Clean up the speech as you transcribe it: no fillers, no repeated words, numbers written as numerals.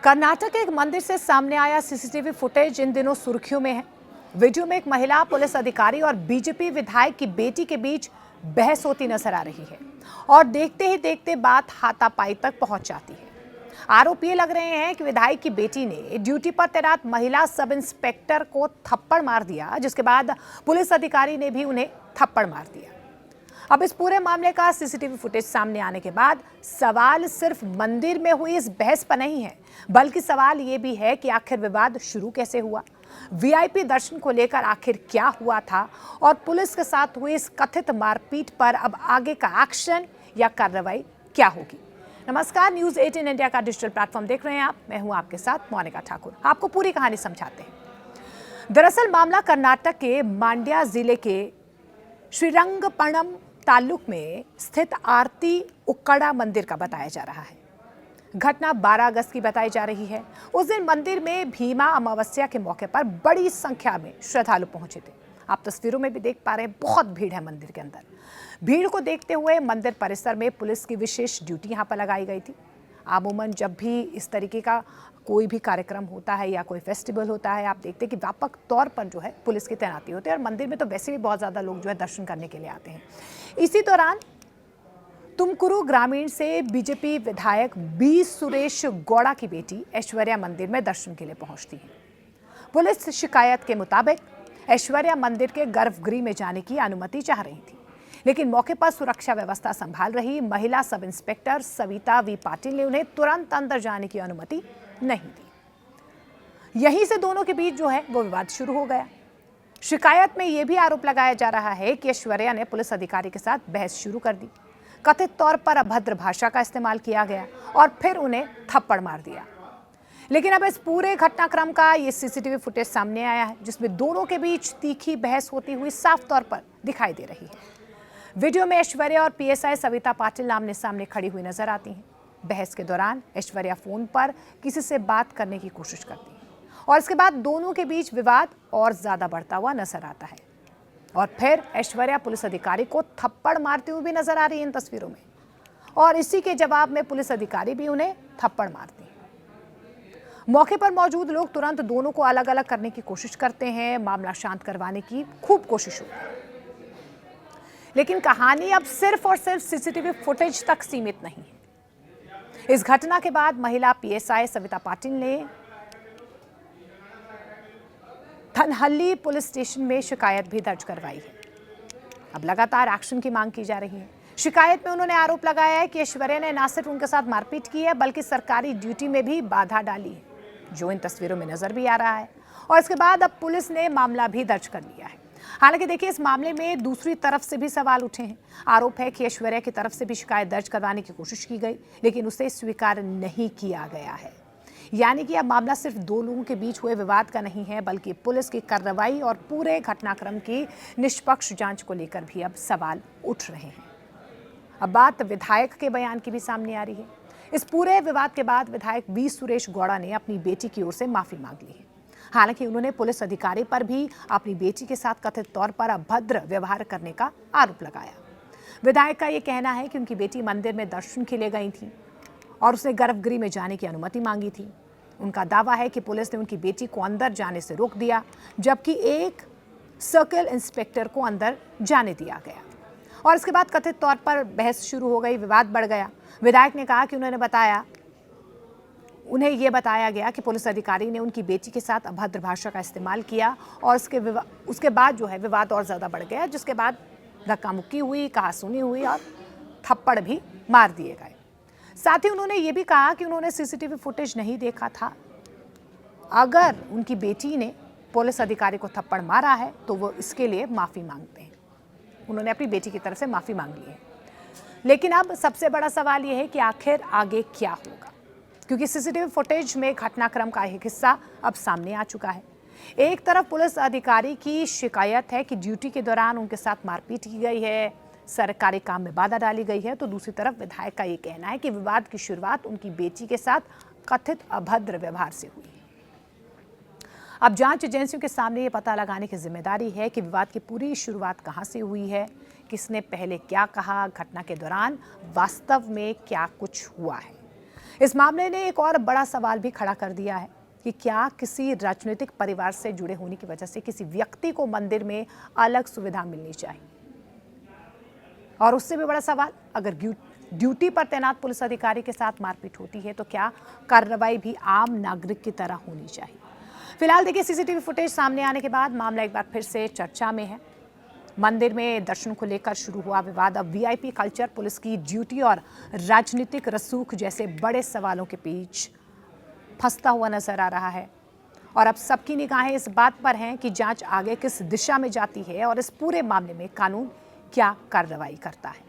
कर्नाटक के एक मंदिर से सामने आया सीसीटीवी फुटेज इन दिनों सुर्खियों में है। वीडियो में एक महिला पुलिस अधिकारी और बीजेपी विधायक की बेटी के बीच बहस होती नजर आ रही है और देखते ही देखते बात हाथापाई तक पहुंच जाती है। आरोप ये लग रहे हैं कि विधायक की बेटी ने ड्यूटी पर तैनात महिला सब इंस्पेक्टर को थप्पड़ मार दिया, जिसके बाद पुलिस अधिकारी ने भी उन्हें थप्पड़ मार दिया। अब इस पूरे मामले का सीसीटीवी फुटेज सामने आने के बाद सवाल सिर्फ मंदिर में हुई इस बहस पर नहीं है, बल्कि सवाल ये भी है कि आखिर विवाद शुरू कैसे हुआ, वीआईपी दर्शन को लेकर आखिर क्या हुआ था और पुलिस के साथ हुई इस कथित मारपीट पर अब आगे का एक्शन या कार्रवाई क्या होगी। नमस्कार, न्यूज 18 इंडिया का डिजिटल प्लेटफॉर्म देख रहे हैं आप। मैं हूं आपके साथ मोनिका ठाकुर। आपको पूरी कहानी समझाते हैं। दरअसल मामला कर्नाटक के मांड्या जिले के श्रीरंगपट्टनम ताल्लुक में स्थित आरती उक्कड़ा मंदिर का बताया जा रहा है। घटना 12 अगस्त की बताई जा रही है। उस दिन मंदिर में भीमा अमावस्या के मौके पर बड़ी संख्या में श्रद्धालु पहुंचे थे। आप तस्वीरों में भी देख पा रहे हैं, बहुत भीड़ है मंदिर के अंदर। भीड़ को देखते हुए मंदिर परिसर में पुलिस की विशेष ड्यूटी यहां पर लगाई गई थी। आमूमन जब भी इस तरीके का कोई भी कार्यक्रम होता है या कोई फेस्टिवल होता है, आप देखते हैं कि व्यापक तौर पर जो है पुलिस की तैनाती होती है और मंदिर में तो वैसे भी बहुत ज़्यादा लोग जो है दर्शन करने के लिए आते हैं। इसी दौरान तुमकुरू ग्रामीण से बीजेपी विधायक बी सुरेश गौड़ा की बेटी ऐश्वर्या मंदिर में दर्शन के लिए पहुंचती है। पुलिस शिकायत के मुताबिक ऐश्वर्या मंदिर के गर्भगृह में जाने की अनुमति चाह रही थी, लेकिन मौके पर सुरक्षा व्यवस्था संभाल रही महिला sub inspector Savita we Patil ने उन्हें तुरंत अंदर जाने की अनुमति नहीं दी। यहीं से दोनों के बीच जो है वो विवाद शुरू हो गया। शिकायत में यह भी आरोप लगाया जा रहा है कि ऐश्वर्या ने पुलिस अधिकारी के साथ बहस शुरू कर दी। कथित तौर पर अभद्र भाषा का इस्तेमाल किया गया और फिर उन्हें थप्पड़ मार दिया। लेकिन अब इस पूरे घटनाक्रम का ये सीसीटीवी फुटेज सामने आया है, जिसमें दोनों के बीच तीखी बहस होती हुई साफ तौर पर दिखाई दे रही है। वीडियो में ऐश्वर्या और पीएसआई सविता पाटिल आमने सामने खड़ी हुई नजर आती हैं। बहस के दौरान ऐश्वर्या फोन पर किसी से बात करने की कोशिश करती है और इसके बाद दोनों के बीच विवाद और ज्यादा बढ़ता हुआ नजर आता है और फिर ऐश्वर्या पुलिस अधिकारी को थप्पड़ मारती हुई भी नजर आ रही है इन तस्वीरों में, और इसी के जवाब में पुलिस अधिकारी भी उन्हें थप्पड़ मारती है। मौके पर मौजूद लोग तुरंत दोनों को अलग अलग करने की कोशिश करते हैं, मामला शांत करवाने की खूब कोशिश होती है। लेकिन कहानी अब सिर्फ और सिर्फ सीसीटीवी फुटेज तक सीमित नहीं है। इस घटना के बाद महिला पीएसआई सविता पाटिल ने थनहल्ली पुलिस स्टेशन में शिकायत भी दर्ज करवाई है। अब लगातार एक्शन की मांग की जा रही है। शिकायत में उन्होंने आरोप लगाया है कि ऐश्वर्या ने न सिर्फ उनके साथ मारपीट की है, बल्कि सरकारी ड्यूटी में भी बाधा डाली है, जो इन तस्वीरों में नजर भी आ रहा है। और इसके बाद अब पुलिस ने मामला भी दर्ज कर लिया है। हालांकि देखिए, इस मामले में दूसरी तरफ से भी सवाल उठे हैं। आरोप है कि ऐश्वर्या की तरफ से भी शिकायत दर्ज करवाने की कोशिश की गई, लेकिन उसे स्वीकार नहीं किया गया है। यानी कि अब मामला सिर्फ दो लोगों के बीच हुए विवाद का नहीं है, बल्कि पुलिस की कार्रवाई और पूरे घटनाक्रम की निष्पक्ष जांच को लेकर भी अब सवाल उठ रहे हैं। अब बात विधायक के बयान की भी सामने आ रही है। इस पूरे विवाद के बाद विधायक बी सुरेश गौड़ा ने अपनी बेटी की ओर से माफी मांग ली है। हालांकि उन्होंने पुलिस अधिकारी पर भी अपनी बेटी के साथ कथित तौर पर अभद्र व्यवहार करने का आरोप लगाया। विधायक का यह कहना है कि उनकी बेटी मंदिर में दर्शन के लिए गई थी और उसने गर्भगृह में जाने की अनुमति मांगी थी। उनका दावा है कि पुलिस ने उनकी बेटी को अंदर जाने से रोक दिया, जबकि एक सर्कल इंस्पेक्टर को अंदर जाने दिया गया और इसके बाद कथित तौर पर बहस शुरू हो गई, विवाद बढ़ गया। विधायक ने कहा कि उन्हें यह बताया गया कि पुलिस अधिकारी ने उनकी बेटी के साथ अभद्र भाषा का इस्तेमाल किया और उसके बाद जो है विवाद और ज़्यादा बढ़ गया, जिसके बाद धक्का मुक्की हुई, कहासुनी हुई और थप्पड़ भी मार दिए गए। साथ ही उन्होंने ये भी कहा कि उन्होंने सीसीटीवी फुटेज नहीं देखा था। अगर उनकी बेटी ने पुलिस अधिकारी को थप्पड़ मारा है तो वो इसके लिए माफ़ी मांगते हैं। उन्होंने अपनी बेटी की तरफ से माफ़ी मांग ली है। लेकिन अब सबसे बड़ा सवाल यह है कि आखिर आगे क्या होगा, क्योंकि सीसीटीवी फुटेज में घटनाक्रम का एक हिस्सा अब सामने आ चुका है। एक तरफ पुलिस अधिकारी की शिकायत है कि ड्यूटी के दौरान उनके साथ मारपीट की गई है, सरकारी काम में बाधा डाली गई है, तो दूसरी तरफ विधायक का ये कहना है कि विवाद की शुरुआत उनकी बेटी के साथ कथित अभद्र व्यवहार से हुई है। अब जांच एजेंसियों के सामने ये पता लगाने की जिम्मेदारी है कि विवाद की पूरी शुरुआत कहां से हुई है, किसने पहले क्या कहा, घटना के दौरान वास्तव में क्या कुछ हुआ है। इस मामले ने एक और बड़ा सवाल भी खड़ा कर दिया है कि क्या किसी राजनीतिक परिवार से जुड़े होने की वजह से किसी व्यक्ति को मंदिर में अलग सुविधा मिलनी चाहिए। और उससे भी बड़ा सवाल, अगर ड्यूटी पर तैनात पुलिस अधिकारी के साथ मारपीट होती है तो क्या कार्रवाई भी आम नागरिक की तरह होनी चाहिए। फिलहाल देखिए, सीसीटीवी फुटेज सामने आने के बाद मामला एक बार फिर से चर्चा में है। मंदिर में दर्शन को लेकर शुरू हुआ विवाद अब वीआईपी कल्चर, पुलिस की ड्यूटी और राजनीतिक रसूख जैसे बड़े सवालों के बीच फंसता हुआ नजर आ रहा है। और अब सबकी निगाहें इस बात पर हैं कि जांच आगे किस दिशा में जाती है और इस पूरे मामले में कानून क्या कार्रवाई करता है।